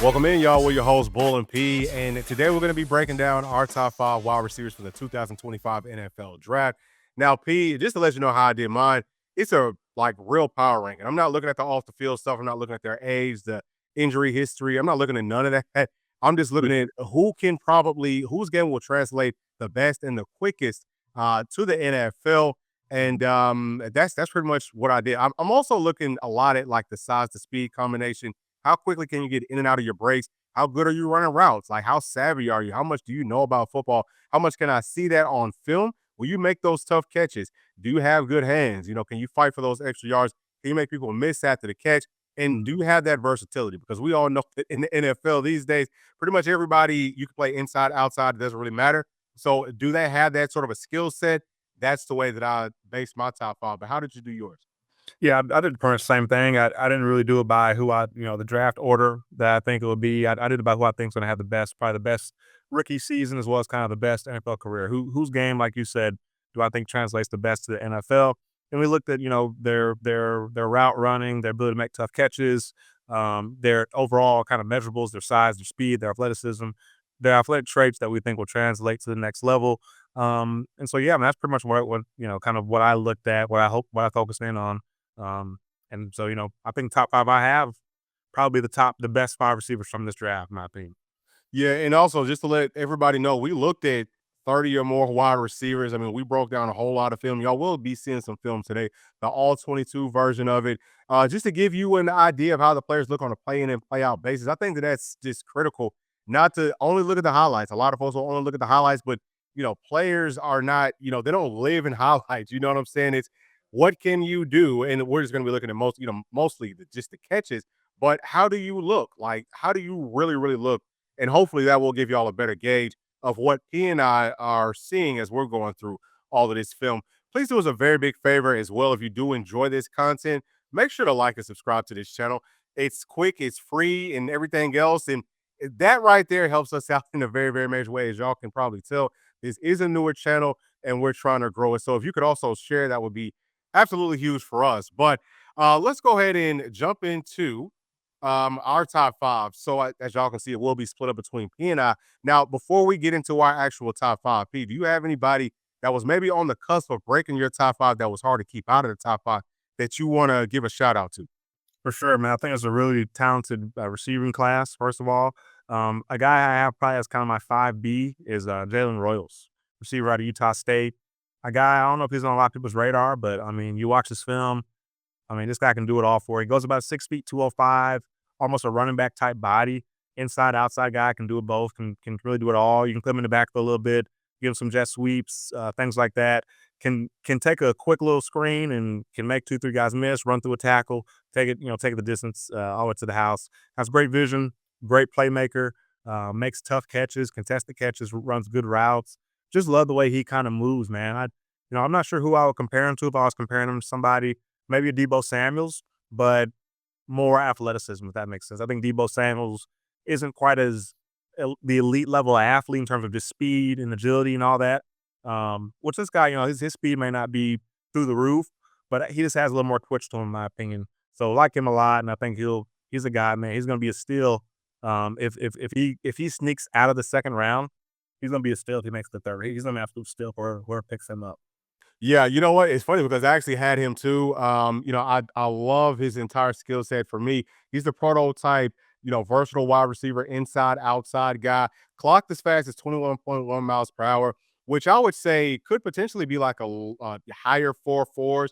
Welcome in, y'all. We're your host, Bull and P. And today we're going to be breaking down our top 5 wide receivers for the 2025 NFL Draft. Now, P, just to let you know how I did mine, it's a real power ranking. I'm not looking at the off the field stuff. I'm not looking at their age, the injury history. I'm not looking at none of that. I'm just looking at whose game will translate the best and the quickest to the NFL. And that's pretty much what I did. I'm also looking a lot at like the size to speed combination. How quickly can you get in and out of your breaks? How good are you running routes? Like, how savvy are you? How much do you know about football? How much can I see that on film? Will you make those tough catches? Do you have good hands? Can you fight for those extra yards? Can you make people miss after the catch? And do you have that versatility? Because we all know that in the NFL these days, pretty much everybody you can play inside, outside, it doesn't really matter. So, do they have that sort of a skill set? That's the way that I base my top 5. But how did you do yours? Yeah, I did pretty much the same thing. I didn't really do it by the draft order that I think it would be. I did it by who I think is going to have probably the best rookie season as well as kind of the best NFL career. Whose game, like you said, do I think translates the best to the NFL? And we looked at their route running, their ability to make tough catches, their overall kind of measurables, their size, their speed, their athleticism, their athletic traits that we think will translate to the next level. And so yeah, I mean, that's pretty much kind of what I looked at, what I focused in on. And so, I think top 5 I have probably the best 5 receivers from this draft, in my opinion. Yeah, and also just to let everybody know, we looked at 30 or more wide receivers. I mean, we broke down a whole lot of film. Y'all will be seeing some film today, the all 22 version of it, just to give you an idea of how the players look on a play in and play out basis. I think that that's just critical, not to only look at the highlights. A lot of folks will only look at the highlights, but players are not, they don't live in highlights. You know what I'm saying? It's what can you do? And we're just going to be looking at mostly just the catches, but how do you look? Like, how do you really, really look? And hopefully that will give y'all a better gauge of what he and I are seeing as we're going through all of this film. Please do us a very big favor as well. If you do enjoy this content, make sure to like and subscribe to this channel. It's quick, it's free, and everything else. And that right there helps us out in a very, very major way. As y'all can probably tell, this is a newer channel and we're trying to grow it. So if you could also share, that would be absolutely huge for us. But let's go ahead and jump into our top 5. So as y'all can see, it will be split up between P and I. Now, before we get into our actual top 5, P, do you have anybody that was maybe on the cusp of breaking your top 5 that was hard to keep out of the top 5 that you want to give a shout out to? For sure, man. I think it's a really talented receiving class, first of all. A guy I have probably as kind of my 5B is Jalen Royals, receiver out of Utah State. A guy, I don't know if he's on a lot of people's radar, but I mean, you watch his film, I mean, this guy can do it all for you. He goes about 6 feet, 205, almost a running back type body. Inside, outside guy, can do it both, can really do it all. You can put him in the back for a little bit, give him some jet sweeps, things like that. Can take a quick little screen and can make 2, 3 guys miss, run through a tackle, take it the distance all the way to the house. Has great vision, great playmaker, makes tough catches, contested catches, runs good routes. Just love the way he kind of moves, man. I'm not sure who I would compare him to if I was comparing him to somebody maybe a Debo Samuels, but more athleticism, if that makes sense. I think Debo Samuels isn't quite as the elite level athlete in terms of just speed and agility and all that. Which this guy, his speed may not be through the roof, but he just has a little more twitch to him, in my opinion. So I like him a lot, and I think he's a guy, man. He's going to be a steal. If he sneaks out of the second round, he's going to be a steal if he makes the third. He's going to be an absolute steal for whoever picks him up. Yeah, you know what? It's funny because I actually had him too. I love his entire skill set. For me, he's the prototype, versatile wide receiver, inside, outside guy. Clocked as fast as 21.1 miles per hour, which I would say could potentially be like higher 4.4s,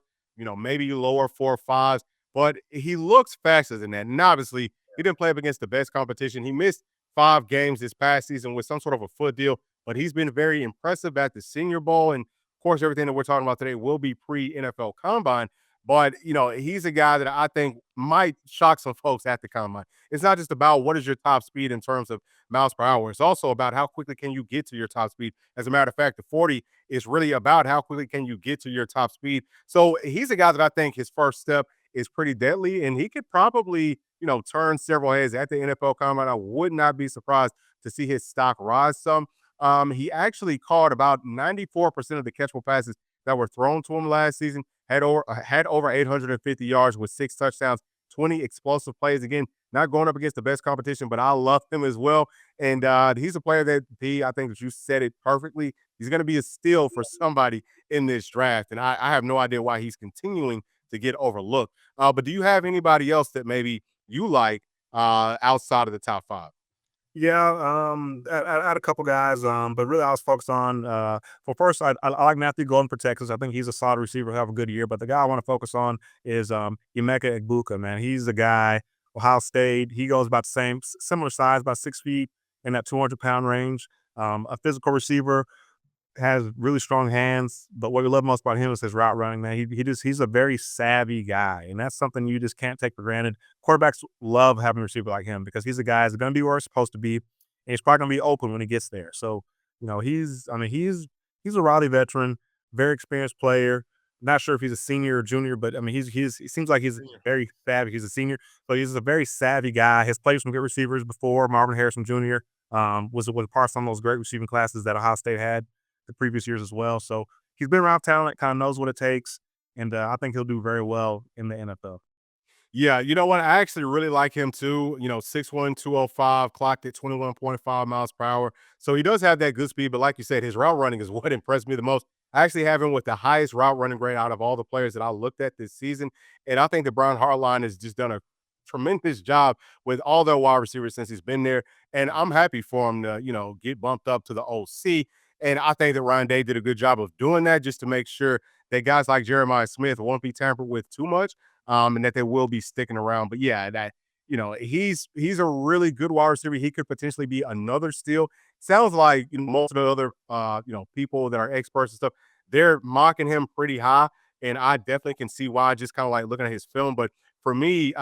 maybe lower 4.5s, but he looks faster than that. And obviously, he didn't play up against the best competition. He missed 5 games this past season with some sort of a foot deal, but he's been very impressive at the Senior Bowl. And of course, everything that we're talking about today will be pre-NFL Combine, but he's a guy that I think might shock some folks at the Combine. It's not just about what is your top speed in terms of miles per hour. It's also about how quickly can you get to your top speed. As a matter of fact, the 40 is really about how quickly can you get to your top speed. So he's a guy that I think his first step is pretty deadly, and he could probably, turn several heads at the NFL Combine. I would not be surprised to see his stock rise some. He actually caught about 94% of the catchable passes that were thrown to him last season. Had over 850 yards with 6 touchdowns, 20 explosive plays. Again, not going up against the best competition, but I love him as well. And he's a player that I think that you said it perfectly. He's going to be a steal for somebody in this draft, and I have no idea why he's continuing to get overlooked. But do you have anybody else that maybe you like outside of the top five? Yeah, I had a couple guys, but really I was focused on. Well, first I like Matthew Golden for Texas. I think he's a solid receiver, who'll have a good year. But the guy I want to focus on is Emeka Egbuka. Man, he's the guy. Ohio State. He goes about the same, similar size, about 6 feet in that 200-pound range. A physical receiver, has really strong hands, but what we love most about him is his route running, man. He's a very savvy guy, and that's something you just can't take for granted. Quarterbacks love having a receiver like him because he's a guy that's going to be where he's supposed to be, and he's probably going to be open when he gets there. So, he's a Raleigh veteran, very experienced player. Not sure if he's a senior or junior, but I mean, he seems like he's very savvy. He's a senior, so he's a very savvy guy. Has played with some good receivers before. Marvin Harrison Jr. Was part of some of those great receiving classes that Ohio State had the previous years as well. So he's been around talent, kind of knows what it takes, and I think he'll do very well in the NFL. Yeah, you know what? I actually really like him too. 6'1", 205, clocked at 21.5 miles per hour. So he does have that good speed, but like you said, his route running is what impressed me the most. I actually have him with the highest route running grade out of all the players that I looked at this season. And I think that Brian Hartline has just done a tremendous job with all their wide receivers since he's been there. And I'm happy for him to, get bumped up to the OC. And I think that Ryan Day did a good job of doing that just to make sure that guys like Jeremiah Smith won't be tampered with too much, and that they will be sticking around. But yeah, that he's a really good wide receiver. He could potentially be another steal. Sounds like most of the other people that are experts and stuff, they're mocking him pretty high, and I definitely can see why. Just kind of like looking at his film, but for me,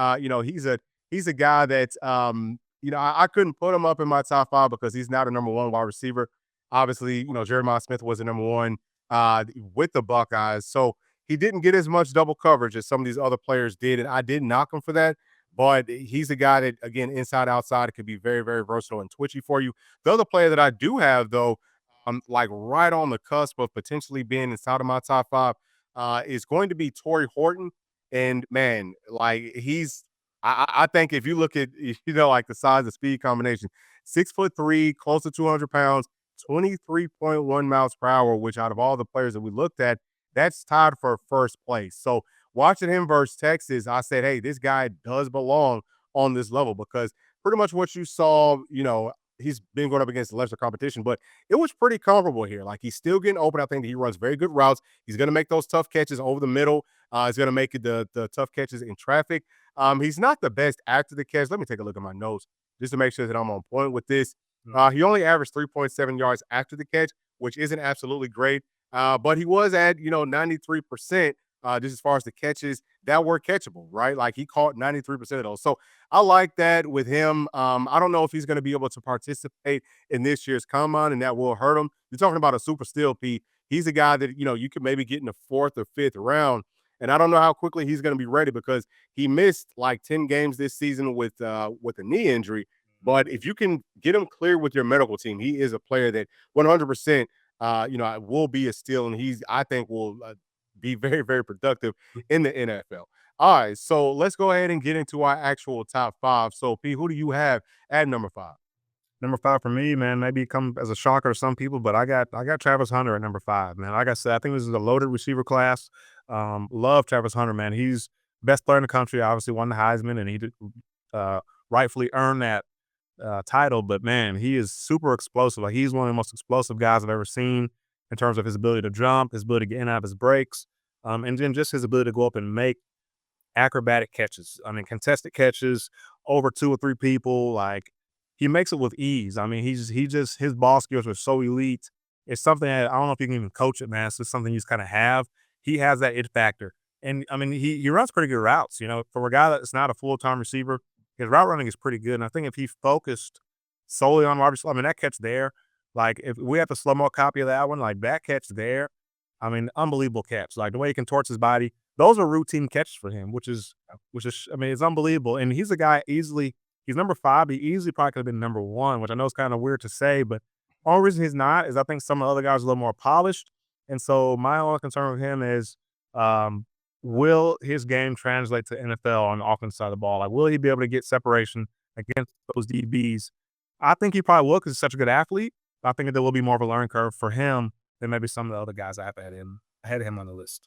he's a guy that I couldn't put him up in my top five because he's not a number one wide receiver. Obviously, Jeremiah Smith was the number one with the Buckeyes, so he didn't get as much double coverage as some of these other players did, and I did knock him for that. But he's a guy that, again, inside, outside, it could be very, very versatile and twitchy for you. The other player that I do have, though, like right on the cusp of potentially being inside of my top five, is going to be Torrey Horton. And man, like I think if you look at like the size of speed combination, 6'3", close to 200 pounds, 23.1 miles per hour, which out of all the players that we looked at, that's tied for first place. So watching him versus Texas, I said, hey, this guy does belong on this level because pretty much what you saw, he's been going up against lesser competition, but it was pretty comparable here. Like he's still getting open. I think that he runs very good routes. He's going to make those tough catches over the middle. He's going to make the tough catches in traffic. He's not the best after the catch. Let me take a look at my notes just to make sure that I'm on point with this. He only averaged 3.7 yards after the catch, which isn't absolutely great. But he was at 93%, just as far as the catches that were catchable, right? Like he caught 93% of those. So I like that with him. I don't know if he's going to be able to participate in this year's combine, and that will hurt him. You're talking about a super steal, Pete. He's a guy that you could maybe get in the fourth or fifth round. And I don't know how quickly he's going to be ready because he missed like 10 games this season with a knee injury. But if you can get him clear with your medical team, he is a player that 100% will be a steal, and I think will be very, very productive in the NFL. All right, so let's go ahead and get into our actual top five. So, P, who do you have at number five? Number 5 for me, man, maybe come as a shocker to some people, but I got Travis Hunter at number 5, man. Like I said, I think this is a loaded receiver class. Love Travis Hunter, man. He's best player in the country. Obviously, won the Heisman, and he did rightfully earn that title. But man, he is super explosive. Like he's one of the most explosive guys I've ever seen in terms of his ability to jump, his ability to get in and out of his breaks, and then just his ability to go up and make acrobatic catches. I mean, contested catches over 2 or 3 people. Like he makes it with ease. I mean, his ball skills are so elite. It's something that I don't know if you can even coach it, man. It's just something you just kind of have. He has that it factor. And I mean, he runs pretty good routes, for a guy that's not a full-time receiver, his route running is pretty good. And I think if he focused solely on wide receiver, I mean, that catch there, like if we have the slow-mo copy of that one, like that catch there, I mean, unbelievable catch. Like the way he contorts his body, those are routine catches for him, which is, I mean, it's unbelievable. And he's a guy he's number 5. He easily probably could have been number 1, which I know is kind of weird to say, but only reason he's not is I think some of the other guys are a little more polished. And so my only concern with him is, will his game translate to NFL on the offense side of the ball? Like, will he be able to get separation against those DBs? I think he probably will because he's such a good athlete. I think that there will be more of a learning curve for him than maybe some of the other guys I have ahead of him on the list.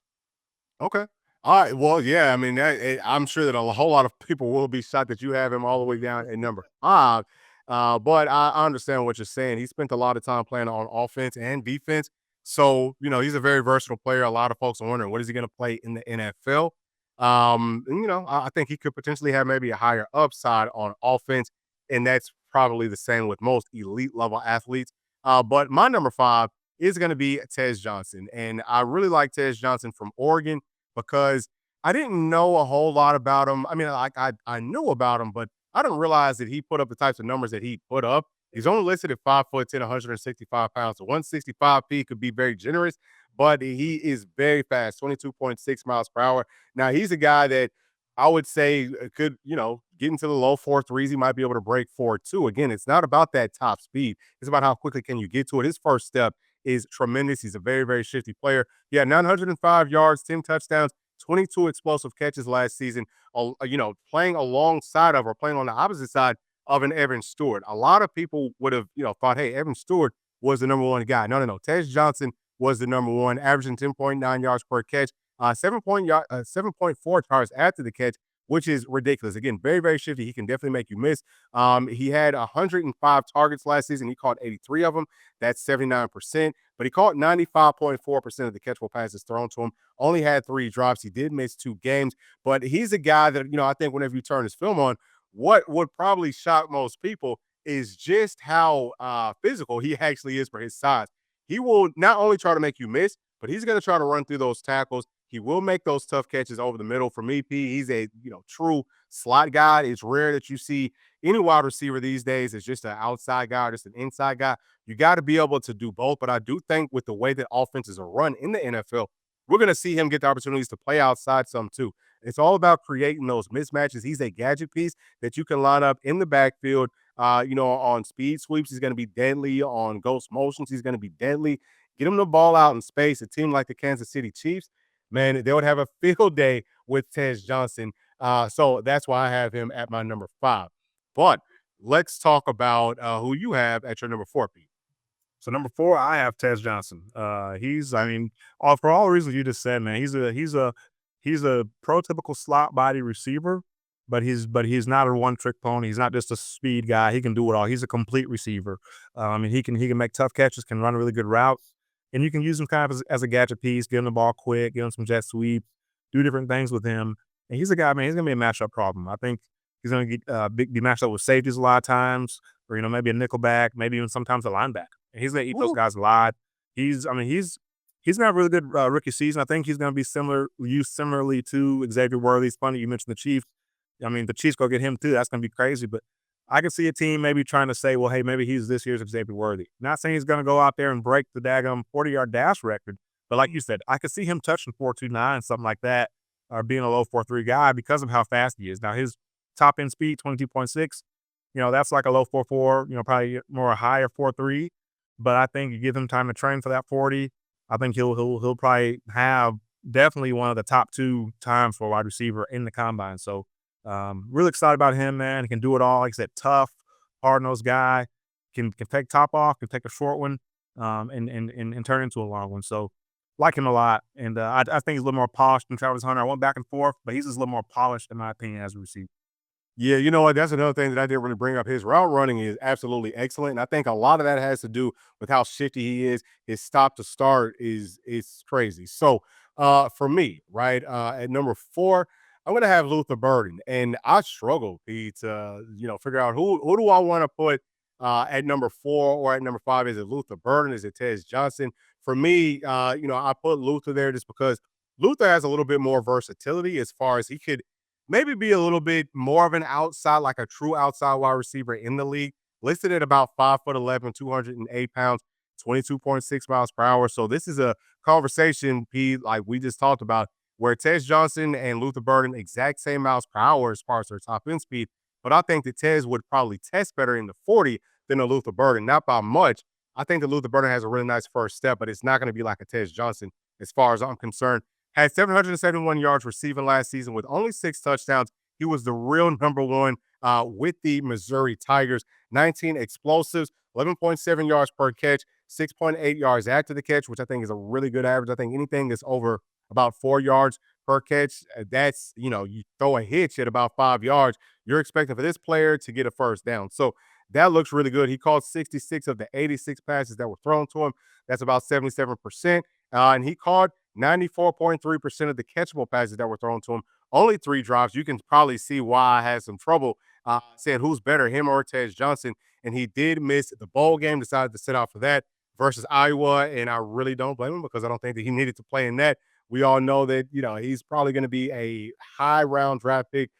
Okay. All right. Well, yeah. I mean, I'm sure that a whole lot of people will be shocked that you have him all the way down at number 5. But I understand what you're saying. He spent a lot of time playing on offense and defense. So, he's a very versatile player. A lot of folks are wondering, what is he going to play in the NFL? And, I think he could potentially have maybe a higher upside on offense. And that's probably the same with most elite level athletes. But my number 5 is going to be Tez Johnson. And I really like Tez Johnson from Oregon because I didn't know a whole lot about him. I mean, I knew about him, but I didn't realize that he put up the types of numbers that he put up. He's only listed at 5'10", 165 pounds. So 165 P could be very generous, but he is very fast, 22.6 miles per hour. Now he's a guy that I would say could, get into the low 4.3s. He might be able to break 4.2. Again, it's not about that top speed. It's about how quickly can you get to it. His first step is tremendous. He's a very, very shifty player. He had 905 yards, 10 touchdowns, 22 explosive catches last season, playing alongside of or playing on the opposite side of an Evan Stewart. A lot of people would have, thought, hey, Evan Stewart was the number one guy. No, no, no. Tez Johnson was the number one, averaging 10.9 yards per catch, 7.4 yards after the catch, which is ridiculous. Again, very, very shifty. He can definitely make you miss. He had 105 targets last season. He caught 83 of them. That's 79%. But he caught 95.4% of the catchable passes thrown to him. Only had 3 drops. He did miss 2 games. But he's a guy that, I think whenever you turn his film on, what would probably shock most people is just how physical he actually is for his size. He will not only try to make you miss, but he's going to try to run through those tackles. He will make those tough catches over the middle. For me, P, he's a true slot guy. It's rare that you see any wide receiver these days is just an outside guy or just an inside guy. You got to be able to do both. But I do think with the way that offenses are run in the NFL, we're going to see him get the opportunities to play outside some too. It's all about creating those mismatches. He's a gadget piece that you can line up in the backfield. On speed sweeps, he's going to be deadly. On ghost motions, he's going to be deadly. Get him the ball out in space. A team like the Kansas City Chiefs, man, they would have a field day with Tez Johnson. So that's why I have him at my number 5. But let's talk about who you have at your number 4, Pete. So number 4, I have Tez Johnson. I mean, for all the reasons you just said, man, he's a prototypical slot body receiver, but he's not a one trick pony. He's not just a speed guy. He can do it all. He's a complete receiver. I mean, he can make tough catches, can run really good routes, and you can use him kind of as a gadget piece, get him the ball quick, get him some jet sweeps, do different things with him. And he's a guy, man. He's gonna be a matchup problem. I think he's gonna be matched up with safeties a lot of times, or maybe a nickelback, maybe even sometimes a linebacker. And he's gonna eat those Ooh. guys alive. He's not a really good rookie season. I think he's going to be used similarly to Xavier Worthy. It's funny you mentioned the Chiefs. I mean, the Chiefs go get him too. That's going to be crazy. But I can see a team maybe trying to say, well, hey, maybe he's this year's Xavier Worthy. Not saying he's going to go out there and break the daggum 40-yard dash record. But like you said, I could see him touching 4.29, something like that, or being a low 4.3 guy because of how fast he is. Now, his top end speed, 22.6, that's like a low 4.4, probably more a higher 4.3. But I think you give him time to train for that 40. I think he'll probably have definitely one of the top 2 times for a wide receiver in the combine. So really excited about him, man. He can do it all. Like I said, tough, hard-nosed guy. Can take top off, can take a short one, and turn into a long one. So like him a lot. And I think he's a little more polished than Travis Hunter. I went back and forth, but he's just a little more polished in my opinion as a receiver. Yeah, you know what? That's another thing that I didn't really bring up. His route running is absolutely excellent. And I think a lot of that has to do with how shifty he is. His stop to start is crazy. So for me, right, at number 4, I'm gonna have Luther Burden. And I struggle, Pete, to figure out who do I want to put at number 4 or at number 5. Is it Luther Burden? Is it Tez Johnson? For me, I put Luther there just because Luther has a little bit more versatility as far as he could maybe be a little bit more of an outside, like a true outside wide receiver in the league. Listed at about 5'11", 208 pounds, 22.6 miles per hour. So this is a conversation, Pete, like we just talked about, where Tez Johnson and Luther Burden exact same miles per hour as far as their top end speed. But I think that Tez would probably test better in the 40 than a Luther Burden, not by much. I think that Luther Burden has a really nice first step, but it's not going to be like a Tez Johnson as far as I'm concerned. Had 771 yards receiving last season with only 6 touchdowns. He was the real number one with the Missouri Tigers. 19 explosives, 11.7 yards per catch, 6.8 yards after the catch, which I think is a really good average. I think anything that's over about 4 yards per catch, that's, you throw a hitch at about 5 yards, you're expecting for this player to get a first down. So that looks really good. He caught 66 of the 86 passes that were thrown to him. That's about 77%. And he caught 94.3% of the catchable passes that were thrown to him. Only 3 drops. You can probably see why I had some trouble saying who's better, him or Ortez Johnson. And he did miss the bowl game, decided to sit out for that versus Iowa. And I really don't blame him because I don't think that he needed to play in that. We all know that, he's probably going to be a high round draft pick.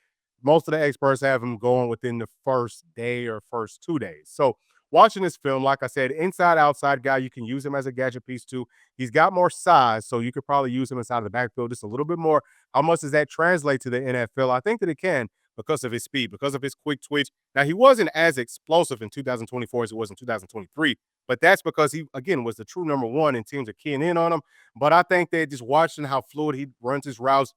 Most of the experts have him going within the first day or first 2 days. So watching this film, like I said, inside outside guy, you can use him as a gadget piece too. He's got more size, so you could probably use him inside of the backfield just a little bit more. How much does that translate to the NFL? I think that it can because of his speed, because of his quick twitch. Now, he wasn't as explosive in 2024 as it was in 2023, but that's because he, again, was the true number one and teams are keying in on him. But I think that just watching how fluid he runs his routes,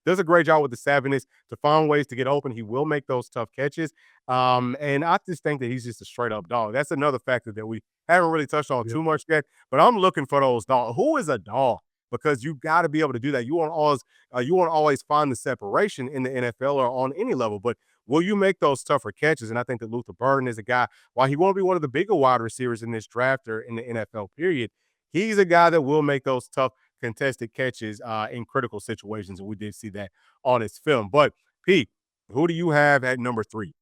does a great job with the savviness to find ways to get open. He will make those tough catches. And I just think that he's just a straight up dog. That's another factor that we haven't really touched on Yep. too much yet. But I'm looking for those dogs. Who is a dog? Because you got to be able to do that. You won't always find the separation in the NFL or on any level. But will you make those tougher catches? And I think that Luther Burden is a guy. While he won't be one of the bigger wide receivers in this draft or in the NFL period, he's a guy that will make those tough contested catches in critical situations, and we did see that on his film. But Pete, who do you have at number 3?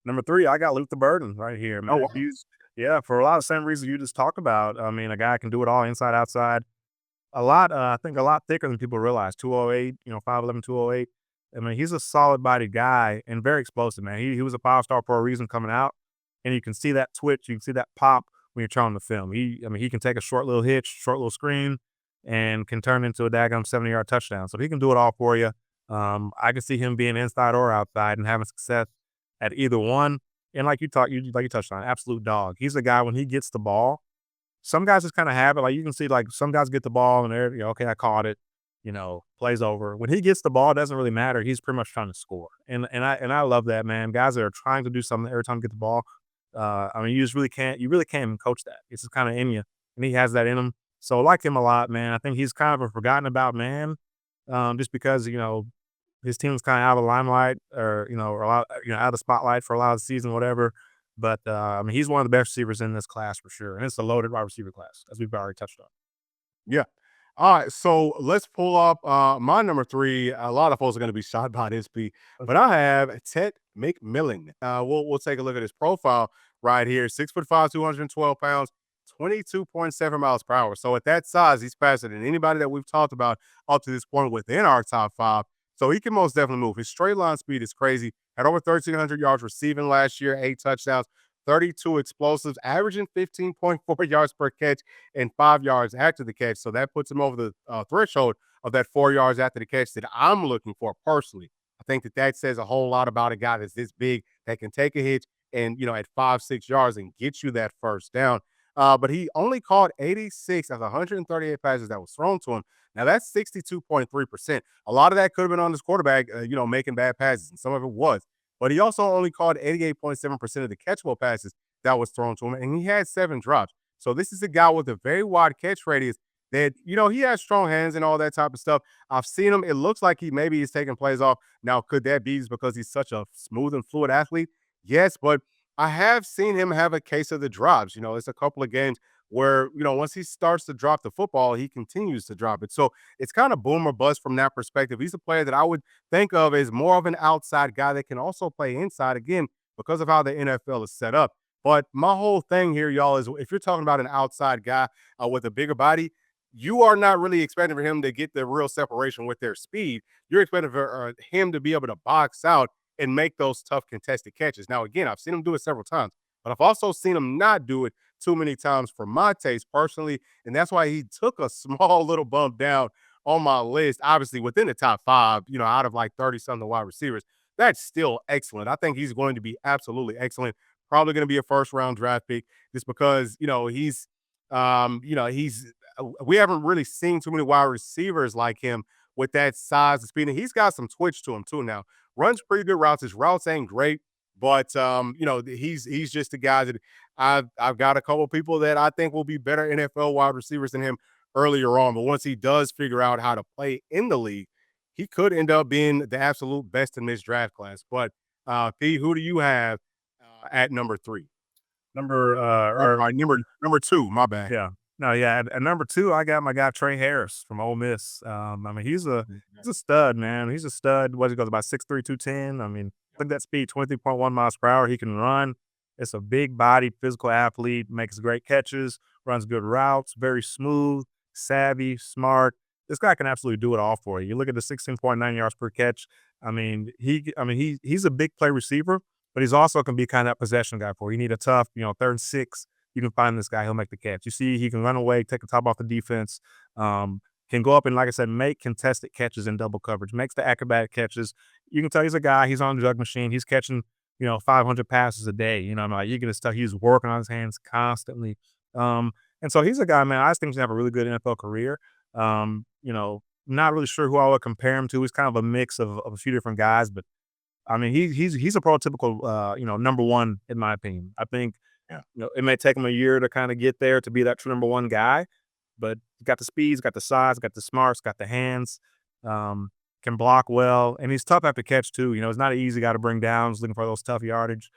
Number 3, I got Luther Burden right here, Oh, man. wow. He's yeah, for a lot of the same reasons you just talked about. I mean, a guy can do it all inside, outside. I think a lot thicker than people realize. 208, 5'11", 208. I mean, he's a solid bodied guy and very explosive, man. He was a 5-star for a reason coming out. And you can see that twitch, you can see that pop when you're trying to film. He can take a short little hitch, short little screen, and can turn into a daggum 70-yard touchdown. So he can do it all for you. I can see him being inside or outside and having success at either one. And like you touched on, absolute dog. He's a guy when he gets the ball. Some guys just kind of have it. Like you can see, like some guys get the ball and they're, okay, I caught it. Plays over. When he gets the ball, it doesn't really matter. He's pretty much trying to score, and I love that, man. Guys that are trying to do something every time they get the ball. I mean, you really can't even coach that. It's just kind of in you, and he has that in him. So I like him a lot, man. I think he's kind of a forgotten about man, just because his team was kind of out of the limelight, or a lot, out of the spotlight for a lot of the season, whatever. But I mean, he's one of the best receivers in this class for sure, and it's a loaded wide receiver class, as we've already touched on. Yeah. All right, so let's pull up my number 3. A lot of folks are going to be shocked by this, Pete, but I have Ted McMillan. We'll take a look at his profile right here. 6'5", 212 pounds, 22.7 miles per hour. So at that size, he's faster than anybody that we've talked about up to this point within our top 5. So he can most definitely move. His straight line speed is crazy. Had over 1,300 yards receiving last year, 8 touchdowns, 32 explosives, averaging 15.4 yards per catch and 5 yards after the catch. So that puts him over the threshold of that 4 yards after the catch that I'm looking for personally. I think that says a whole lot about a guy that's this big that can take a hit and, at 5, 6 yards and get you that first down. But he only caught 86 of the 138 passes that was thrown to him. Now that's 62.3%. A lot of that could have been on this quarterback, making bad passes, and some of it was. But he also only caught 88.7% of the catchable passes that was thrown to him, and he had 7 drops. So this is a guy with a very wide catch radius that, he has strong hands and all that type of stuff. I've seen him. It looks like he maybe is taking plays off. Now, could that be because he's such a smooth and fluid athlete? Yes, but I have seen him have a case of the drops. It's a couple of games where, once he starts to drop the football, he continues to drop it. So it's kind of boom or bust from that perspective. He's a player that I would think of as more of an outside guy that can also play inside again because of how the NFL is set up. But my whole thing here, y'all, is if you're talking about an outside guy with a bigger body, you are not really expecting for him to get the real separation with their speed. You're expecting for him to be able to box out and make those tough contested catches. Now, again, I've seen him do it several times, but I've also seen him not do it too many times for my taste personally. And that's why he took a small little bump down on my list, obviously within the top 5, out of like 30 something wide receivers. That's still excellent. I think he's going to be absolutely excellent. Probably going to be a first round draft pick just because, he's we haven't really seen too many wide receivers like him with that size and speed. And he's got some twitch to him too now. Runs pretty good routes. His routes ain't great, but he's just a guy that I've got a couple people that I think will be better NFL wide receivers than him earlier on. But once he does figure out how to play in the league, he could end up being the absolute best in this draft class. But P, who do you have at number three? Number Or number two, my bad. yeah. No, yeah. At number two, I got my guy Trey Harris from Ole Miss. I mean, he's a stud, man. He's a stud. What he goes about 6'3", 210. I mean, look at that speed, 23.1 miles per hour. He can run. It's a big body, physical athlete, makes great catches, runs good routes, very smooth, savvy, smart. This guy can absolutely do it all for you. You look at the 16.9 yards per catch. He's a big play receiver, but he's also can be kind of that possession guy for you. You need a tough, 3rd and 6. You can find this guy. He'll make the catch. You see, he can run away, take the top off the defense, can go up and, like I said, make contested catches in double coverage, makes the acrobatic catches. You can tell he's a guy. He's on the jug machine. He's catching, 500 passes a day. You get his stuff. He's working on his hands constantly. And so he's a guy, man, I just think he's going to have a really good NFL career. Not really sure who I would compare him to. He's kind of a mix of a few different guys, but I mean, he's a prototypical, number one in my opinion. I think, it may take him a year to kind of get there to be that true number one guy, but he's got the speed, he's got the size, got the smarts, got the hands, can block well, and he's tough after catch too. He's not an easy guy to bring down. He's looking for those tough yardage.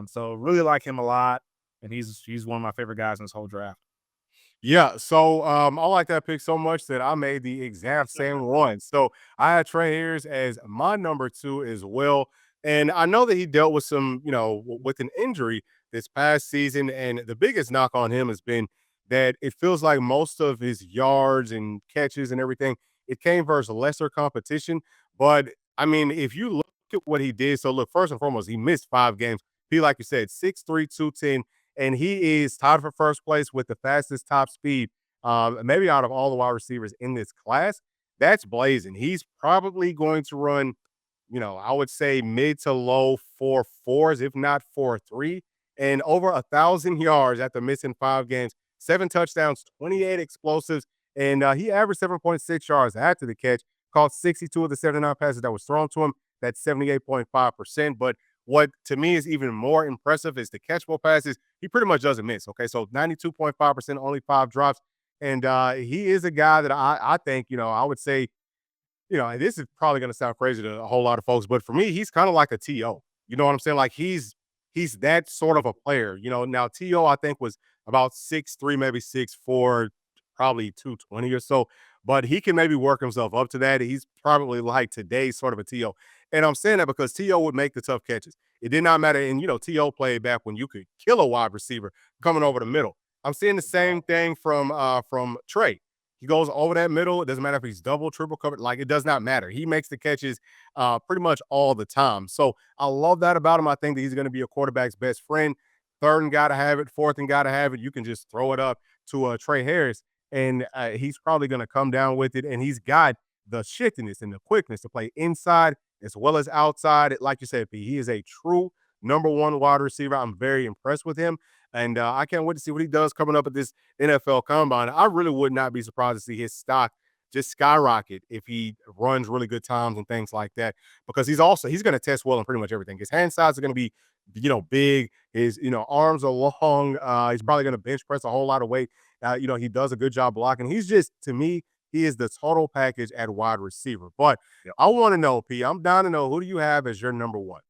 So really like him a lot, and he's one of my favorite guys in this whole draft. Yeah, so I like that pick so much that I made the exact same one. So I had Trey Harris as my number two as well. And I know that he dealt with some, with an injury this past season. And the biggest knock on him has been that it feels like most of his yards and catches and everything, it came versus lesser competition. But I mean, if you look at what he did, so look, first and foremost, he missed 5 games. He, like you said, 6'3", 210, and he is tied for first place with the fastest top speed, maybe out of all the wide receivers in this class. That's blazing. He's probably going to run, I would say mid to low 4.4s, if not 4.3, and over 1,000 yards after missing 5 games, 7 touchdowns, 28 explosives, and he averaged 7.6 yards after the catch, caught 62 of the 79 passes that was thrown to him. That's 78.5%. But what to me is even more impressive is the catchable passes. He pretty much doesn't miss. Okay, so 92.5%, only 5 drops. And he is a guy that I think, I would say, and this is probably going to sound crazy to a whole lot of folks, but for me, he's kind of like a TO. You know what I'm saying? Like he's that sort of a player. Now TO I think was about 6'3", maybe 6'4", probably 220 or so, but he can maybe work himself up to that. He's probably like today's sort of a TO. And I'm saying that because T.O. would make the tough catches. It did not matter. And, T.O. played back when you could kill a wide receiver coming over the middle. I'm seeing the same thing from Trey. He goes over that middle. It doesn't matter if he's double, triple covered. Like, it does not matter. He makes the catches pretty much all the time. So I love that about him. I think that he's going to be a quarterback's best friend. Third and got to have it. Fourth and got to have it. You can just throw it up to Trey Harris, and he's probably going to come down with it. And he's got the shiftiness and the quickness to play inside as well as outside. Like you said, P, he is a true number one wide receiver. I'm very impressed with him. And I can't wait to see what he does coming up at this NFL Combine. I really would not be surprised to see his stock just skyrocket if he runs really good times and things like that, because he's going to test well in pretty much everything. His hand size are going to be, big. His, arms are long. He's probably going to bench press a whole lot of weight. He does a good job blocking. He's just, to me, he is the total package at wide receiver. But I want to know, P, I'm down to know, who do you have as your number one?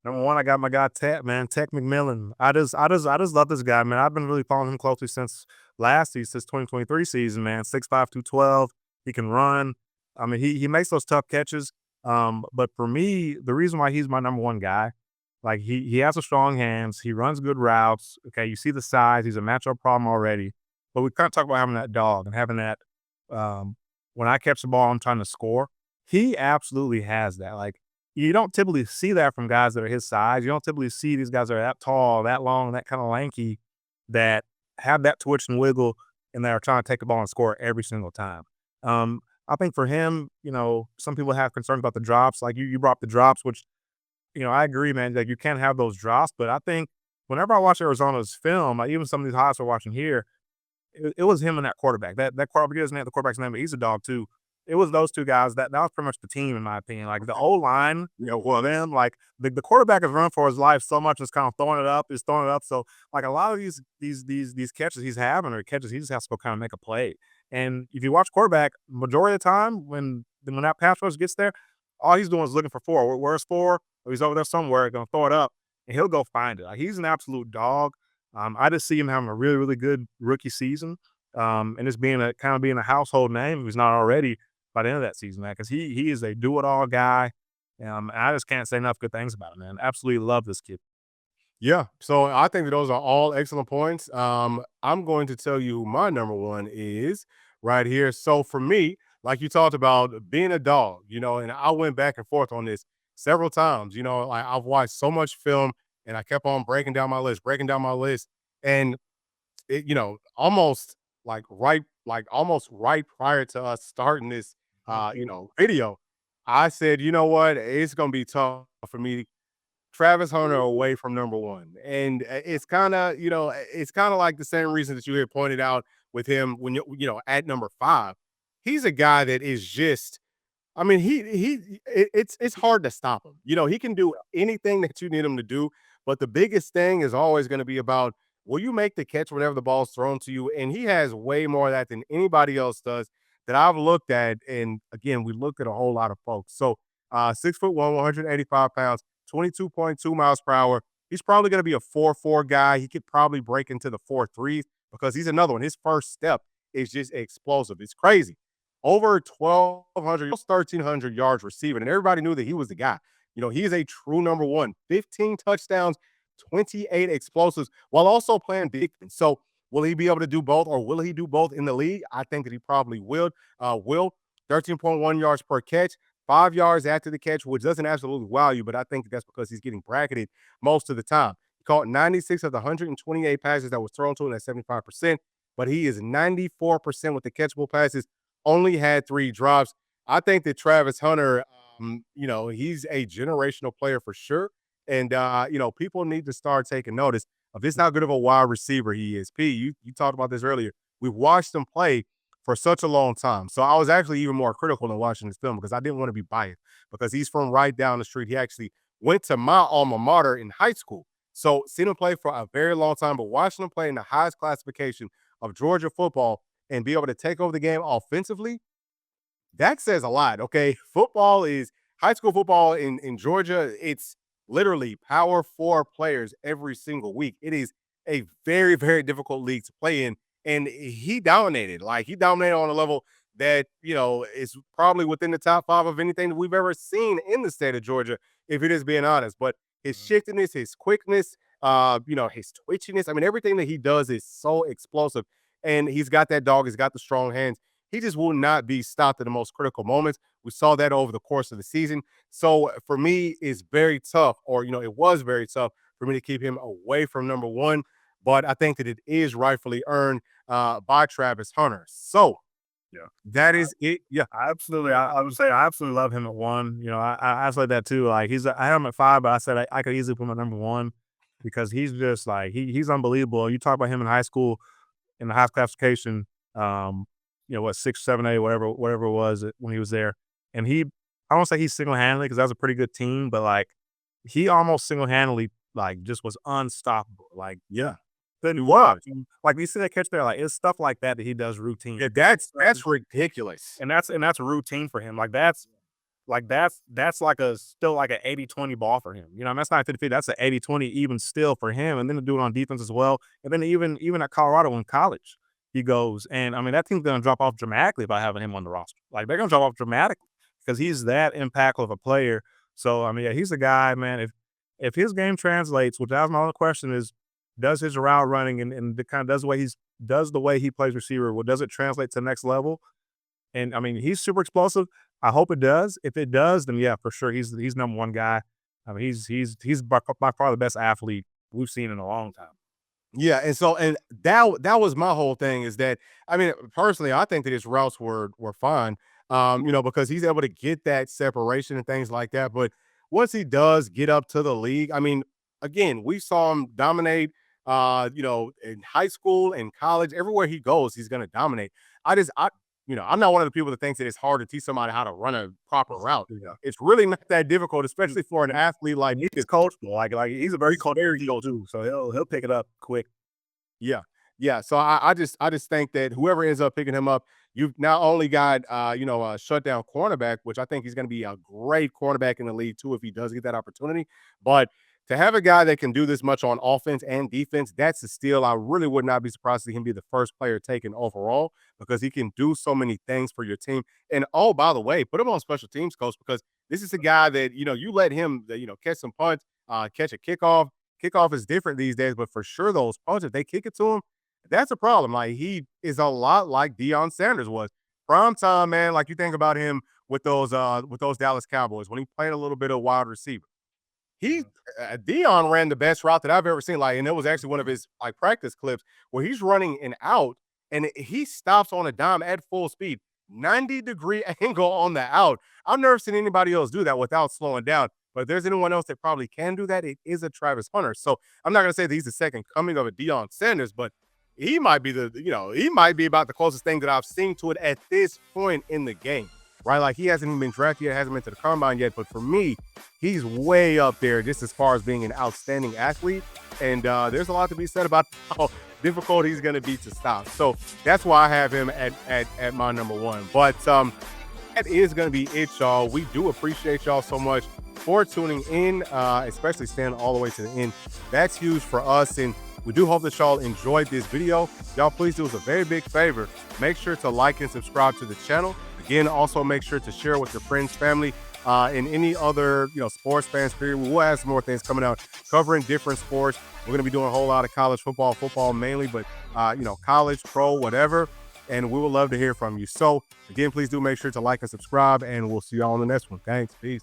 Number one, I got my guy Tech, man, Tech McMillan. I just love this guy, man. I've been really following him closely since last season, since 2023 season, man. 6'5", 212. He can run. I mean, he makes those tough catches. But for me, the reason why he's my number one guy, like he has a strong hands. He runs good routes. Okay, you see the size. He's a matchup problem already. But we kind of talk about having that dog and having that. When I catch the ball, I'm trying to score. He absolutely has that. Like, you don't typically see that from guys that are his size. You don't typically see these guys that are that tall, that long, that kind of lanky, that have that twitch and wiggle, and that are trying to take the ball and score every single time. I think for him, some people have concerns about the drops. Like you brought up the drops, which, I agree, man. Like, you can't have those drops. But I think whenever I watch Arizona's film, like even some of these highlights we're watching here, it was him and that quarterback. That quarterback, he doesn't have the quarterback's name, but he's a dog too. It was those two guys that was pretty much the team in my opinion. Like the O line, well then like the quarterback has run for his life so much, it's kind of throwing it up. So like a lot of these catches he's having or catches, he just has to go kind of make a play. And if you watch quarterback, majority of the time when that pass rush gets there, all he's doing is looking for four. Where's four? Or he's over there somewhere, gonna throw it up, and he'll go find it. Like he's an absolute dog. I just see him having a really, really good rookie season. And just being a household name if he's not already by the end of that season, man, because he is a do-it-all guy. And I just can't say enough good things about him, man. Absolutely love this kid. Yeah. So I think that those are all excellent points. I'm going to tell you who my number one is right here. So for me, like you talked about being a dog, and I went back and forth on this several times. Like I've watched so much film and I kept on breaking down my list. And it, almost right prior to us starting this video, I said, you know what, it's gonna be tough for me Travis Hunter away from number one. And it's kind of like the same reason that you had pointed out with him when at number five. He's a guy that is just, I mean, it's hard to stop him. He can do anything that you need him to do. But the biggest thing is always going to be about will you make the catch whenever the ball's thrown to you? And he has way more of that than anybody else does that I've looked at. And again, we look at a whole lot of folks. So 6'1", 185 pounds, 22.2 miles per hour. He's probably going to be a 4.4 guy. He could probably break into the 4.3s because he's another one. His first step is just explosive. It's crazy. Over 1,200, 1,300 yards receiving. And everybody knew that he was the guy. He's a true number one. 15 touchdowns, 28 explosives, while also playing defense. So will he be able to do both, or will he do both in the league? I think that he probably will. 13.1 yards per catch, 5 yards after the catch, which doesn't absolutely wow you, but I think that's because he's getting bracketed most of the time. He caught 96 of the 128 passes that was thrown to him at 75%, but he is 94% with the catchable passes, only had 3 drops. I think that Travis Hunter, he's a generational player for sure. And, people need to start taking notice of just how good of a wide receiver he is. P, you talked about this earlier. We've watched him play for such a long time. So I was actually even more critical in watching this film because I didn't want to be biased because he's from right down the street. He actually went to my alma mater in high school. So seen him play for a very long time, but watching him play in the highest classification of Georgia football and be able to take over the game offensively, that says a lot. Okay. Football is high school football in Georgia. It's literally power 4 players every single week. It is a very, very difficult league to play in. And he dominated. Like he dominated on a level that, is probably within the top 5 of anything that we've ever seen in the state of Georgia, if it is being honest. But his shiftiness, his quickness, his twitchiness. I mean, everything that he does is so explosive. And he's got that dog, he's got the strong hands. He just will not be stopped at the most critical moments. We saw that over the course of the season. So for me, it's very tough, or it was very tough for me to keep him away from number one. But I think that it is rightfully earned by Travis Hunter. So Yeah. that is it. Yeah. I would say I absolutely love him at one. I said that too. Like I had him at 5, but I said I could easily put him at number one because he's just like he's unbelievable. You talk about him in high school in the highest classification, what 6, 7, 8, whatever it was when he was there, and I won't say he's single handedly because that was a pretty good team, but like he almost single handedly like just was unstoppable. Like Yeah. then what? Like you see that catch there, like it's stuff like that he does routine. Yeah, that's ridiculous. And that's routine for him. That's like a still like an 80-20 ball for him. That's not 50-50. That's an 80-20 even still for him. And then to do it on defense as well. And then even at Colorado in college, he goes. And I mean, that team's gonna drop off dramatically by having him on the roster. Like they're gonna drop off dramatically because he's that impactful of a player. So I mean, yeah, he's a guy, man. If his game translates, which that was my other question is, does his route running and the kind of does the way he plays receiver, well, does it translate to the next level? And I mean, he's super explosive. I hope it does. If it does, then yeah, for sure, he's number one guy. I mean, he's by far the best athlete we've seen in a long time. Yeah, and that was my whole thing is that I mean, personally, I think that his routes were fine. Because he's able to get that separation and things like that. But once he does get up to the league, I mean, again, we saw him dominate You know, in high school and college, everywhere he goes, he's gonna dominate. I'm not one of the people that thinks that it's hard to teach somebody how to run a proper route. Yeah. It's really not that difficult, especially for an athlete like He's coachable. Like he's a very coachable too. So he'll pick it up quick. yeah. Yeah. So I just think that whoever ends up picking him up, you've not only got a shutdown cornerback, which I think he's gonna be a great cornerback in the league too if he does get that opportunity. But to have a guy that can do this much on offense and defense, that's a steal. I really would not be surprised to see him be the first player taken overall because he can do so many things for your team. And oh, by the way, put him on special teams coach because this is a guy that you let him catch some punts, catch a kickoff. Kickoff is different these days, but for sure those punts, if they kick it to him, that's a problem. Like he is a lot like Deion Sanders was. Prime time, man. Like you think about him with those Dallas Cowboys when he played a little bit of wide receiver. He Dion ran the best route that I've ever seen. Like, and it was actually one of his like practice clips where he's running an out and he stops on a dime at full speed, 90-degree angle on the out. I've never seen anybody else do that without slowing down. But if there's anyone else that probably can do that, it is a Travis Hunter. So I'm not gonna say that he's the second coming of a Deion Sanders, but he might be he might be about the closest thing that I've seen to it at this point in the game. Right? Like he hasn't even been drafted yet, hasn't been to the combine yet. But for me, he's way up there just as far as being an outstanding athlete. And there's a lot to be said about how difficult he's going to be to stop. So that's why I have him at my number one. But that is going to be it, y'all. We do appreciate y'all so much for tuning in, especially staying all the way to the end. That's huge for us. And we do hope that y'all enjoyed this video. Y'all please do us a very big favor. Make sure to like and subscribe to the channel. Again, also make sure to share with your friends, family, and any other sports fans. Period. We will have some more things coming out covering different sports. We're going to be doing a whole lot of college football mainly, but college, pro, whatever. And we would love to hear from you. So again, please do make sure to like and subscribe, and we'll see y'all on the next one. Thanks. Peace.